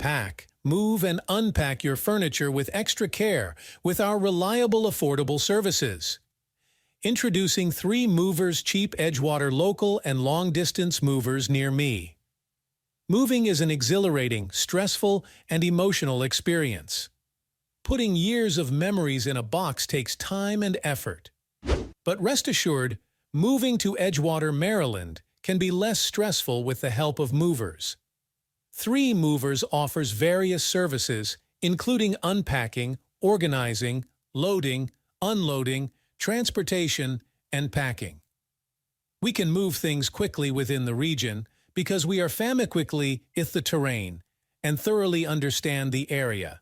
pack, move, and unpack your furniture with extra care with our reliable, affordable services. Introducing 3 movers cheap Edgewater local and long-distance movers near me. Moving is an exhilarating, stressful, and emotional experience. Putting years of memories in a box takes time and effort. But rest assured, moving to Edgewater, Maryland can be less stressful with the help of movers. 3 Movers offers various services, including unpacking, organizing, loading, unloading, transportation, and packing. We can move things quickly within the region because we are famically in the terrain and thoroughly understand the area.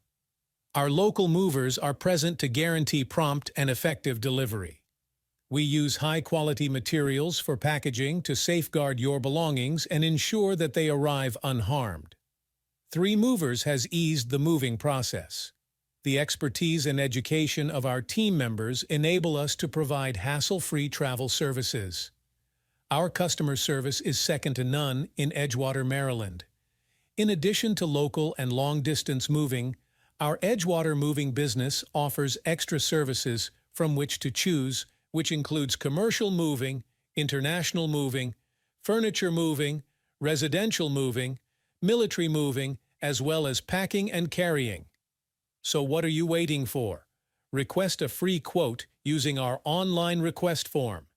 Our local movers are present to guarantee prompt and effective delivery. We use high-quality materials for packaging to safeguard your belongings and ensure that they arrive unharmed. 3 Movers has eased the moving process. The expertise and education of our team members enable us to provide hassle-free travel services. Our customer service is second to none in Edgewater, Maryland. In addition to local and long-distance moving, our Edgewater moving business offers extra services from which to choose, which includes commercial moving, international moving, furniture moving, residential moving, military moving, as well as packing and carrying. So what are you waiting for? Request a free quote using our online request form.